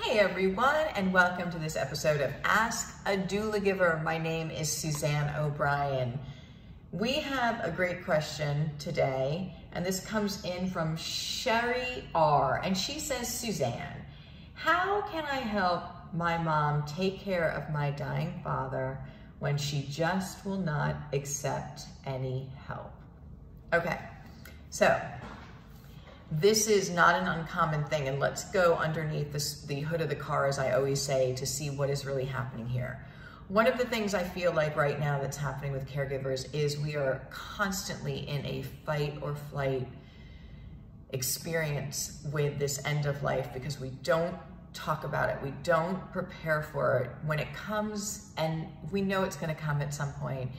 Hey everyone, and welcome to this episode of Ask a Doula Giver. My name is Suzanne O'Brien. We have a great question today, and this comes in from Sherry R. And she says, Suzanne, how can I help my mom take care of my dying father when she just will not accept any help? Okay, so this is not an uncommon thing, and let's go underneath the hood of the car, as I always say, to see what is really happening here. One of the things I feel like right now that's happening with caregivers is we are constantly in a fight or flight experience with this end of life because we don't talk about it. We don't prepare for it. When it comes, and we know it's going to come at some point,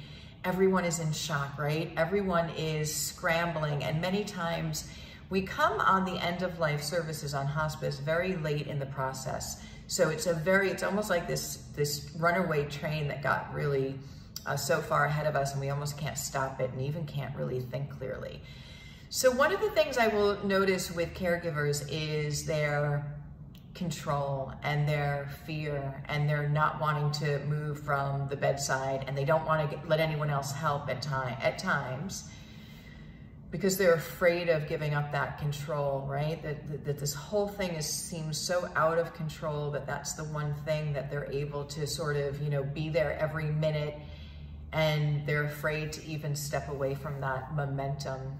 everyone is in shock, right? Everyone is scrambling, and many times we come on the end of life services on hospice very late in the process. So it's almost like this runaway train that got really so far ahead of us, and we almost can't stop it and even can't really think clearly. So one of the things I will notice with caregivers is their control and their fear, and they're not wanting to move from the bedside, and they don't want to let anyone else help at times, because they're afraid of giving up that control, right? That this whole thing seems so out of control that that's the one thing that they're able to sort of, be there every minute, and they're afraid to even step away from that momentum.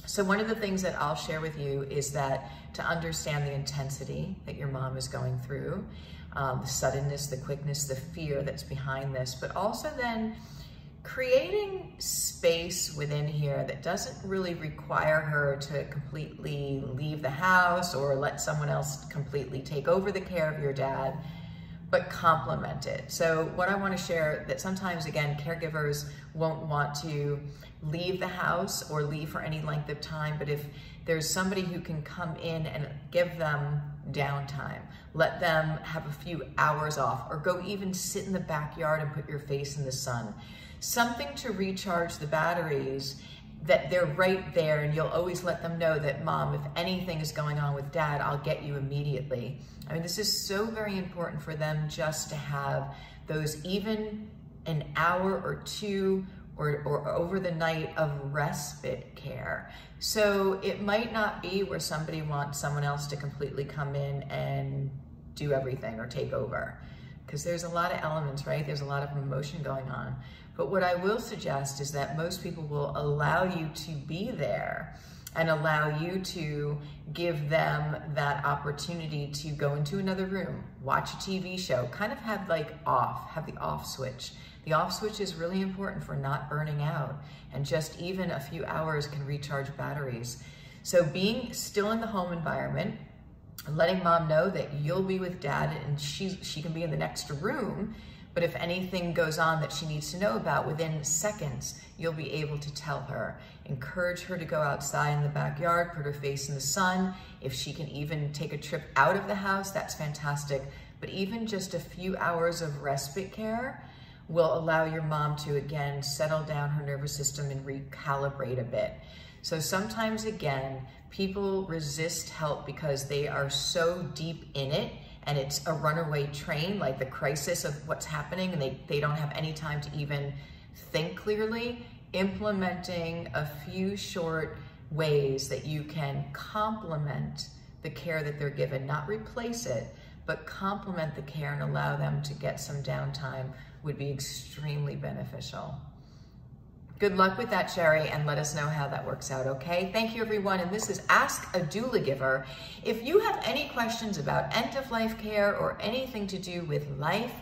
So one of the things that I'll share with you is that to understand the intensity that your mom is going through, the suddenness, the quickness, the fear that's behind this, but also then creating space within here that doesn't really require her to completely leave the house or let someone else completely take over the care of your dad, but complement it. So what I want to share, that sometimes, again, caregivers won't want to leave the house or leave for any length of time, but if there's somebody who can come in and give them downtime, let them have a few hours off, or go even sit in the backyard and put your face in the sun. Something to recharge the batteries, that they're right there, and you'll always let them know that, Mom, if anything is going on with Dad, I'll get you immediately. I mean, this is so very important for them just to have those, even an hour or two or over the night, of respite care. So it might not be where somebody wants someone else to completely come in and do everything or take over, because there's a lot of elements, right? There's a lot of emotion going on. But what I will suggest is that most people will allow you to be there and allow you to give them that opportunity to go into another room, watch a TV show, kind of have the off switch. The off switch is really important for not burning out, and just even a few hours can recharge batteries. So being still in the home environment, letting Mom know that you'll be with Dad, and she can be in the next room, but if anything goes on that she needs to know about, within seconds, you'll be able to tell her. Encourage her to go outside in the backyard, put her face in the sun. If she can even take a trip out of the house, that's fantastic. But even just a few hours of respite care will allow your mom to, again, settle down her nervous system and recalibrate a bit. So sometimes, again, people resist help because they are so deep in it, and it's a runaway train, like the crisis of what's happening, and they don't have any time to even think clearly. Implementing a few short ways that you can complement the care that they're given, not replace it, but complement the care and allow them to get some downtime, would be extremely beneficial. Good luck with that, Sherry, and let us know how that works out, okay? Thank you, everyone, and this is Ask a Doula Giver. If you have any questions about end-of-life care or anything to do with life,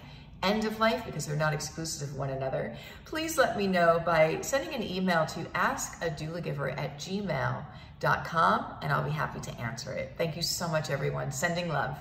end of life, because they're not exclusive of one another, please let me know by sending an email to askadoulagiver@gmail.com, and I'll be happy to answer it. Thank you so much, everyone. Sending love.